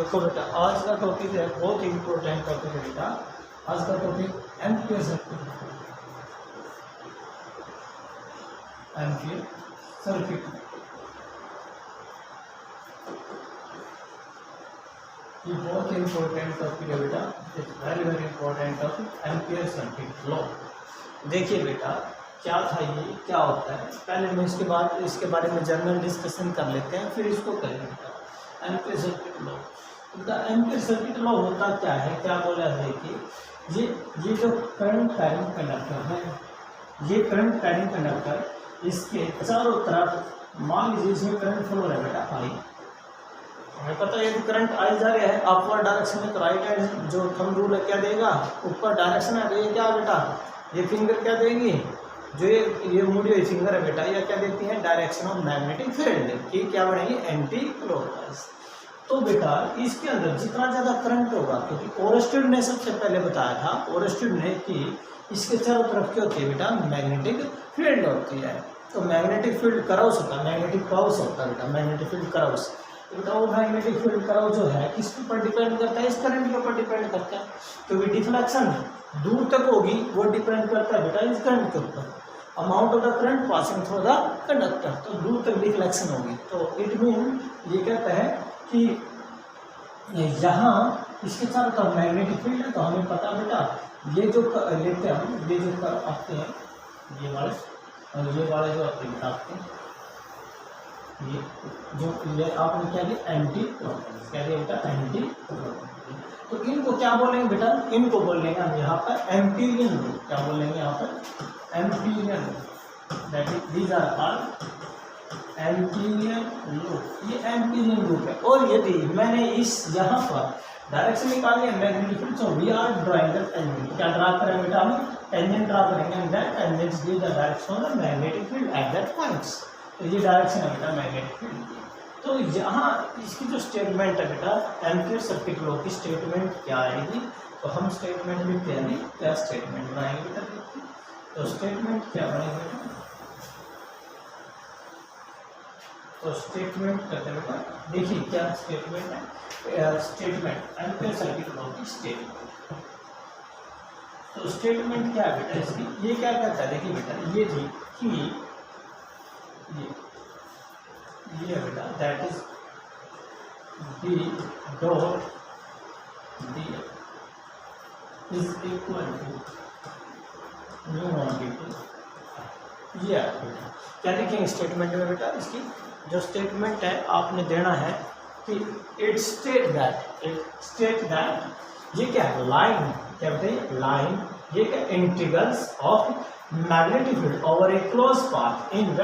देखो बेटा, आज का टॉपिक है बहुत इम्पोर्टेंट टॉपिक है बेटा। आज का topic ampere circuit. Ampere circuit ये बहुत इम्पोर्टेंट टॉपिक है बेटा। It's very very important topic, ampere circuit law. देखिए बेटा, क्या था ये, क्या होता है, पहले मैं इसके बारे में जनरल डिस्कशन कर लेते हैं, फिर इसको करेंगे बेटा। Ampere circuit law, ampere circuit law होता क्या है, क्या बोला है कि ये जो करंट कैरिंग कंडक्टर है, ये करंट कैरिंग कंडक्टर, इसके चारों तरफ मान लीजिए इसमें करंट फ्लो है बेटा आई। हमें पता है कि करंट आई जा रहा है अपवर्ड डायरेक्शन में, तो राइट हैंड जो थंब रूल है क्या देगा, ऊपर डायरेक्शन है, तो ये क्या बेटा, ये फिंगर क्या देगी, जो ये मुड़ी हुई फिंगर है बेटा, ये क्या देती है, डायरेक्शन ऑफ मैग्नेटिक फील्ड की क्या बनेगी, एंटी क्लॉकवाइज। तो बेटा इसके अंदर जितना ज़्यादा करंट होगा, क्योंकि ओरस्टेड ने सबसे पहले बताया था, ओरस्टेड ने कि इसके चारों तरफ क्या होती है बेटा, मैग्नेटिक फील्ड होती है। तो मैग्नेटिक फील्ड कराउस होता है, मैग्नेटिक क्राउस होता है बेटा, मैग्नेटिक फील्ड कराउस। बेटा वो मैग्नेटिक फील्ड कराउस जो है किसके ऊपर डिपेंड करता है, इस करंट के ऊपर डिपेंड करता है, क्योंकि डिफ्लेक्शन दूर तक होगी वो डिपेंड करता है बेटा इस करंट के ऊपर, amount of the current passing through the conductor, तो दूर तक डिफ्लेक्शन होगी। तो इट मीन ये कहता है कि यहाँ इसके चारों तरफ मैग्नेटिक फील्ड है, तो हमें पता बेटा ये जो लेते हैं हम, ये जो आते हैं ये वाले, और ये वाले जो आते हैं, ये जो ये आपने क्या दिया, एंटी क्लॉकवाइज, क्या दिया बेटा, एंटी क्लॉकवाइज। तो इनको क्या बोलेंगे बेटा, इनको बोलेंगे हम यहाँ पर एम्पीरियन लॉ। क्या बोलेंगे यहाँ पर, Amperian law, that is these are all Amperian law. ये एम्पीरियन लॉ है। और यदि मैंने इस यहाँ पर डायरेक्शन निकाली है magnetic field, so we are drawing the tangent. क्या ड्रा करेंगे बेटा, हम टेंजेंट ड्रा करेंगे, and that tangent give the direction of the magnetic field at that points. तो ये डायरेक्शन है बेटा मैग्नेटिक फील्ड की। तो यहाँ इसकी जो स्टेटमेंट है बेटा, एम्पीयर सर्किट लॉ की स्टेटमेंट क्या आएगी, तो हम स्टेटमेंट में क्या स्टेटमेंट बनाएंगे बेटा, देखिए। तो स्टेटमेंट क्या बनेगा बेटा, तो स्टेटमेंट करते हैं बेटा, देखिए क्या स्टेटमेंट है, स्टेटमेंट एम्पीयर सर्किट लॉ की स्टेटमेंट। तो स्टेटमेंट क्या है बेटा इसकी, ये क्या कहता है, देखिए बेटा ये थी कि ये बेटा that is B dot D is equal to mu naught D two. ये बेटा क्या लिखेंगे स्टेटमेंट में बेटा, इसकी जो स्टेटमेंट है आपने देना है कि इट स्टेट दैट ये क्या है, लाइन, क्या बताइए, लाइन, ये क्या, integrals of magnetic field over a close path in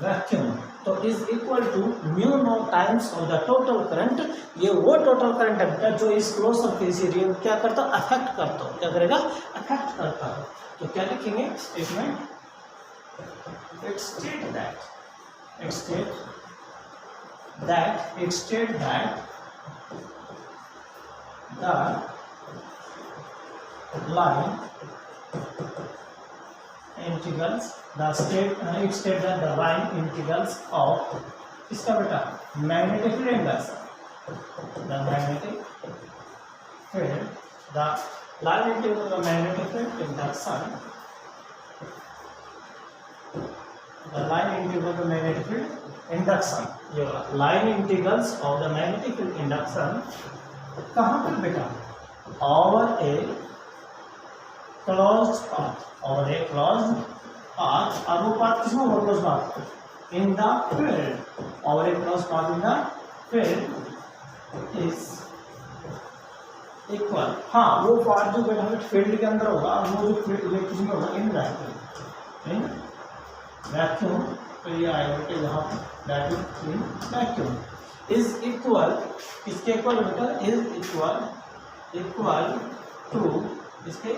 vacuum तो is equal to mu naught times of the total current. ये वो टोटल करंट है बेटा जो इस क्लोज सरफेस एरिया को क्या करता है, अफेक्ट करता हो, क्या करेगा, अफेक्ट करता है। तो क्या लिखेंगे statement, it state that the line integrals it state that the line integrals of इसका बेटा magnetic field induction, the magnetic field, the line integral of the magnetic field induction, the line integral of the magnetic field induction, ये वाला line integrals of the magnetic field induction कहाँ पर बेटा, over a closed path, और एक close path, और वो path किसमें होगा, close path in the field, और एक close path in the field is equal, हाँ वो पाथ जो बेटा फील्ड के अंदर होगा, वो जो फील्ड ये किसमें होगा, इन वैक्यूम, तो ये आएगा बेटा यहाँ पर that is in vacuum is equal, किसके इक्वल बेटा, इज इक्वल टू इसके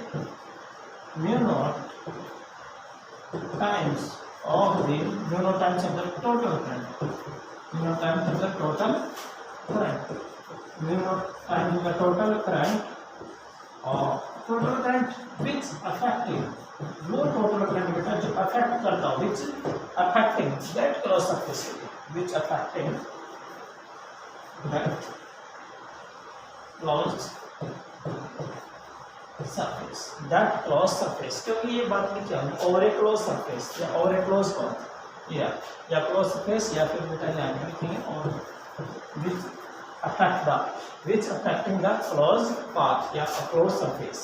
mu naught times of the mu naught times of the total current, mu naught times of the total current, mu naught times of the total current, और total current which affecting, वो total current बेटा जो affect करता हो, which affecting that cross surface area, which affecting that closed surface, that close surface, क्योंकि ये बात लिखी है ओवर ए क्लोज सरफेस या ओवर ए क्लोज पाथ या क्लोज सरफेस या फिर बेटा यहाँ लिखेंगे और विच अफेक्टिंग द क्लोज पाथ या क्लोज सरफेस,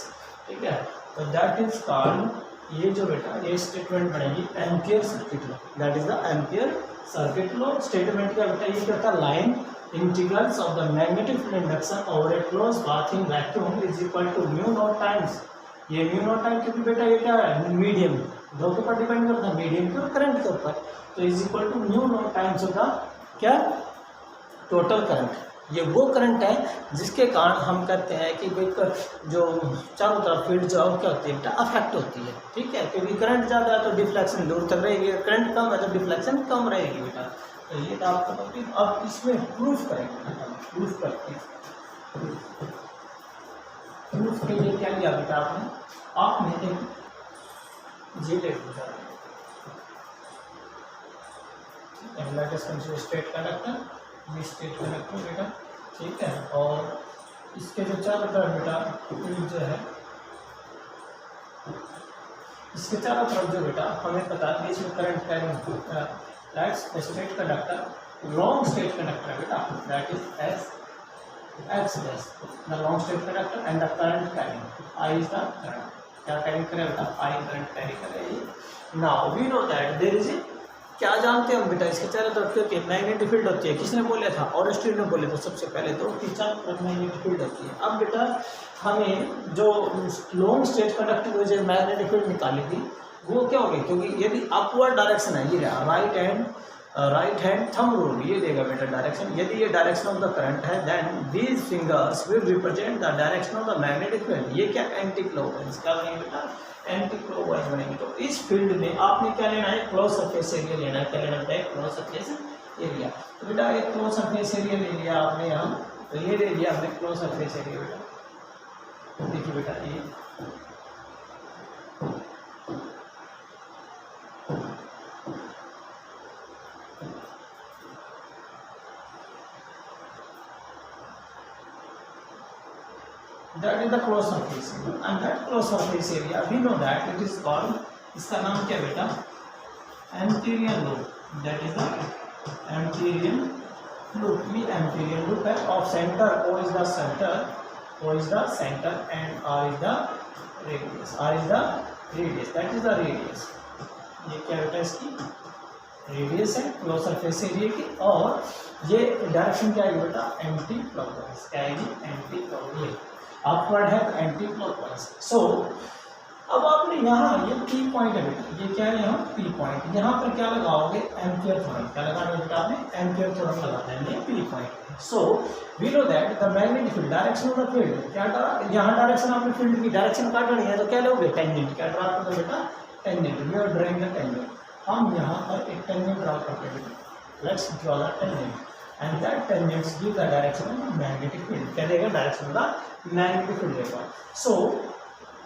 ठीक है। तो दैट इज कॉल्ड, ये जो बेटा ये स्टेटमेंट बनेगी ampere circuit law, that is the ampere circuit law. Statement का बेटा ये कहता है line integrals of the magnetic field induction over a closed path in vacuum is equal to mu naught times, ये mu naught टाइम क्योंकि बेटा ये क्या है मीडियम, दो के ऊपर डिपेंड करता है मीडियम के और करंट के ऊपर, तो is equal to mu naught times होगा क्या टोटल करंट। ये वो करंट है जिसके कारण हम कहते हैं कि भाई जो चारों तरफ फील्ड जो क्या होती है बेटा अफेक्ट होती है, ठीक है, क्योंकि करंट ज़्यादा है तो डिफ्लेक्शन दूर तक रहेगी, करंट कम है तो डिफ्लेक्शन कम रहेगी बेटा। तो ये आपका टॉपिक अब इसमें प्रूफ करेंगे, प्रूफ करते हैं। प्रूफ के लिए क्या लिया बेटा आपने एक जेलेट पूछा, स्टेट कंडक्टर, ये स्टेट कंडक्टर बेटा, ठीक है, और इसके जो चारों तरफ बेटा फील्ड जो है, इसके चारों तरफ जो बेटा हमें पता है इसमें current carrying that's the state conductor, long state conductor beta, that is x dash, the long state conductor and the current carrying I is the current, क्या carry करे बेटा I current carry करे। now we know that there is a, क्या जानते हैं हम बेटा इसके चारों तरफ क्योंकि मैग्नेटिक फील्ड होती है, किसने बोला था ऑरेस्ट्रीन ने बोले थे सबसे पहले, तो चारों तरफ मैग्नेटिक फील्ड होती है। अब बेटा हमें जो लॉन्ग स्टेट कंडक्टर जो मैग्नेटिक फील्ड निकाली थी वो क्या होगी, क्योंकि यदि अपवर्ड डायरेक्शन है, ये राइट हैंड थंब रूल ये देगा बेटा डायरेक्शन, यदि ये डायरेक्शन ऑफ द करंट है then these fingers will represent the direction of the magnetic field, ये क्या एंटी क्लॉकवाइज क्या बनेंगे बेटा एंटी क्लॉकवाइज बनेंगे। तो इस फील्ड में आपने क्या लेना है क्लोज सरफेस एरिया लेना है, क्या लेना है क्लोज सरफेस एरिया। तो बेटा एक क्लोज सरफेस एरिया ले लिया आपने यहाँ, तो ये ले लिया हमने क्लोज सरफेस एरिया बेटा, देखिए बेटा ये that is the closed surface area, and that closed surface area we know that it is called, इसका नाम क्या बेटा Amperian loop, that is the Amperian loop. ये एम्पीरियन लूप है of center O is the center, O is the center and R is the radius, R is the radius, that is the radius। ये क्या बेटा इसकी radius है close surface area की, और ये डायरेक्शन क्या है बेटा एंटी क्लॉकवाइज, क्या आएगी एंटी क्लॉकवाइज, अपवर्ड है तो एंटी क्लॉकवाइज। सो अब आपने यहाँ ये पी पॉइंट है बेटा, ये क्या है यहाँ पी पॉइंट, यहाँ पर क्या लगाओगे एम्पियर थ्योरम, क्या लगाना बेटा आपने एम्पियर थ्योरम लगाना है ये P point. So we know that the magnetic field direction of the field, क्या करा यहाँ डायरेक्शन आपने फील्ड की डायरेक्शन काटनी है तो क्या लोगे टेंजेंट, क्या ड्रा करोगे बेटा tangent, we are drawing the tangent, हम यहाँ पर एक टेंजेंट ड्रा करते हैं बेटा, let's draw the tangent and that tangents give the direction of magnetic field, क्या देगा direction of the magnetic field देगा। सो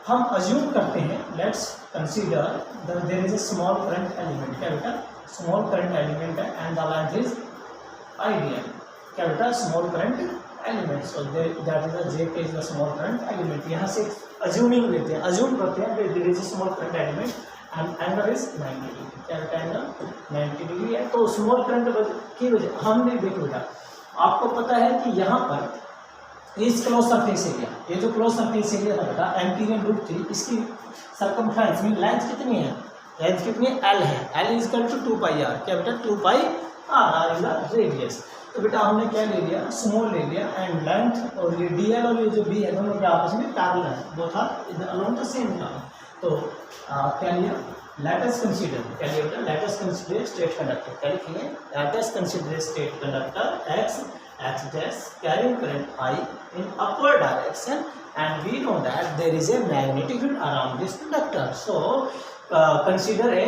हम अज्यूम करते हैं, let's consider there is a small current element, क्या बेटा स्मॉल करंट एलिमेंट है and the length is ideal, क्या बेटा small current element, so that is the J K is the small current element. यहाँ से assuming लेते हैं, assume करते हैं there is a small current element and angle is 90 degree, क्या बेटा एंगल 90 डिग्री है। तो स्मॉल करंट की वजह हमने देखो बेटा आपको पता है कि यहाँ पर इस क्लोज सरफेस एरिया, ये जो क्लोज सरफेस एरिया था बेटा एम्पीरियन लूप थी, इसकी सर्कमफ्रेंस में लेंथ कितनी है, लेंथ कितनी है एल है, L is equal to 2 pi r, क्या बेटा 2 pi r is the radius. तो बेटा हमने क्या ले लिया स्मॉल ले लिया एंड लेंथ, और ये डी एल और ये जो बी है दोनों के आपस में पैरेलल है, वो था अलोंग द सेम लाइन। तो क्या लिया let us consider, क्या लिया बेटा let us consider state conductor, क्या लिखेंगे let us consider state conductor x dash carrying current I in upward direction and we know that there is a magnetic field around this conductor. So consider a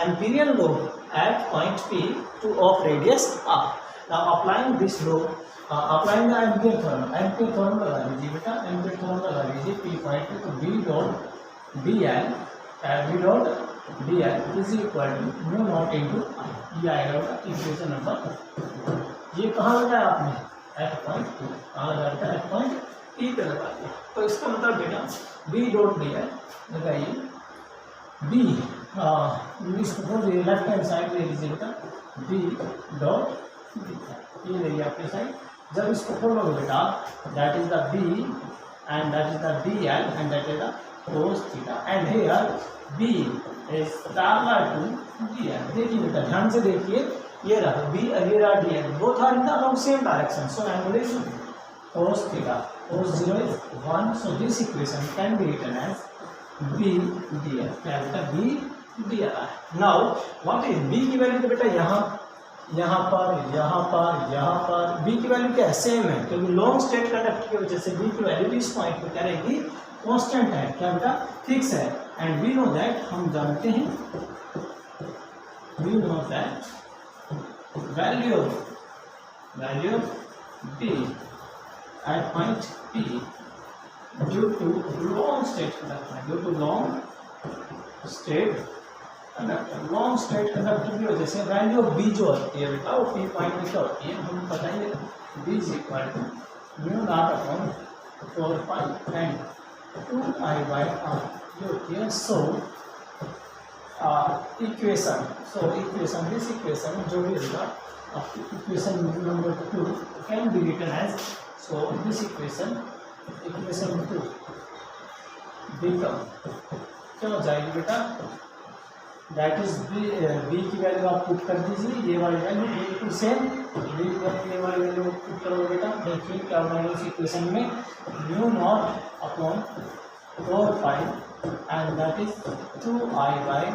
amperian loop at point P to of radius R. Now applying this loop, applying the ampere theorem लगा लीजिए बेटा, ampere theorem लगा लीजिए P point पे, तो B dot BL is equal to mu naught into I, ये आएगा बेटा इक्वेशन नंबर। ये कहाँ लगाया आपने एट पॉइंट टू, लगाता एट पॉइंट ई पे लगा दिया। तो इसका मतलब बेटा बी डॉट डी एल लगाइए, बी इसको लेफ्ट हैंड साइड ले लीजिए बेटा, बी डॉट डी ये ले आपकी साइड। जब इसको खोलोगे बेटा that is the B and that is the D L and that is the cos theta and here B is parallel to D L. देखिए बेटा ध्यान से देखिए, ये रहा बी और ये रहा D L, both are in the along same direction, so angle is cos theta, cos 0 is 1, so this equation can be written as b dl, क्या बेटा b dl। now what is b की value? तो बेटा यहाँ पर b की value क्या है? सेम है, क्योंकि लॉन्ग स्ट्रेट कंडक्टर की वजह से b की वैल्यू भी इस पॉइंट पे क्या रहेगी? कांस्टेंट है, क्या बेटा? फिक्स है। एंड वी नो दैट, हम जानते हैं, we know that value of b at point P due to long state conductor, long state conductor की वजह से वैल्यू ऑफ b जो होती है बेटा वो P पॉइंट में क्या होती है? हम बताएंगे b is equal to mu naught upon 4 pi and 2i by r जो होती है। सो इक्वेशन दिस इक्वेशन जो भी होगा equation number 2 can be written as, so this equation 2 become क्या हो जाएगी बेटा? दैट इज b की वैल्यू आप पुट कर दीजिए, ये वाली वैल्यू बिल्कुल सेम, b की वैल्यू ये वाली वैल्यू पुट करोगे बेटा। देखिए क्या हो जाएगा इस इक्वेशन में, mu naught upon 4 pi and that is 2i by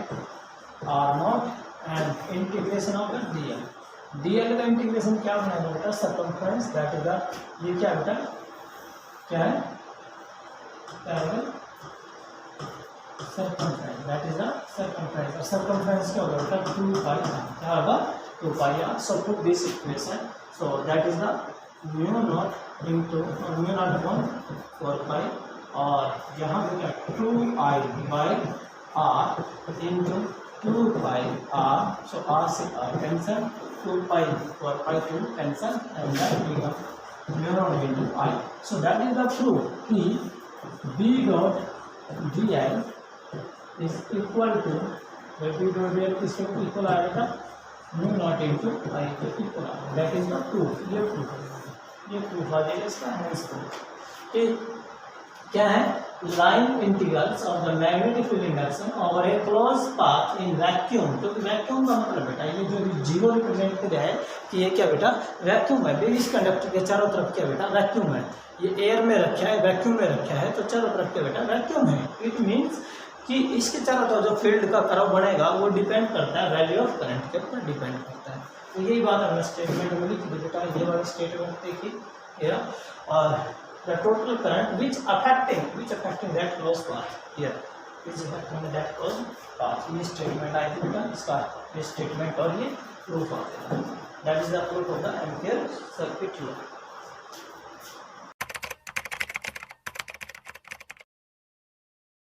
r not and integration of the dl। dl का इंटीग्रेशन क्या बनाएगा बेटा? सर्कमफ्रेंस, दैट इज द, ये क्या बेटा? क्या है? क्या है? Circumference, that is the circumference. और सर्कमफ्रेंस क्या होगा बेटा? 2 पाई, क्या होगा? 2 पाई r। So put this equation, so that is the mu not into mu naught upon 4 पाई और यहाँ पे क्या 2i by r into 2 pi r, so r से r cancel, 2 pi 4 pi 2 cancel and that become mu naught into I. So that is the proof कि b dot dl is equal to, b dot dl किसके equal आएगा? mu naught into I के equal आएगा। That is the proof, ये proof आ जाएगा इसका। Next proof क्या है? Line integrals of the magnetic field induction over a close path in vacuum. तो वैक्यूम का मतलब बेटा ये जो जीरो रिप्रेजेंट कर रहा है कि ये क्या बेटा? वैक्यूम है। बेबी इस कंडक्टर के चारों तरफ क्या बेटा? वैक्यूम है। ये एयर में रखा है, वैक्यूम में रखा है, तो चारों तरफ क्या बेटा? वैक्यूम है। इट मीन्स कि इसके चारों तरफ जो फील्ड का कर्व बनेगा वो डिपेंड करता है वैल्यू ऑफ करंट के ऊपर डिपेंड करता है। तो यही बात हमने स्टेटमेंट में लिखी थी बेटा, ये वाली स्टेटमेंट देखिए, और the total current which affecting that close path here, which is affecting that close path। ये स्टेटमेंट आई थी बेटा, इसका ये स्टेटमेंट और ये प्रूफ आता है। That is the proof of the ampere circuit law.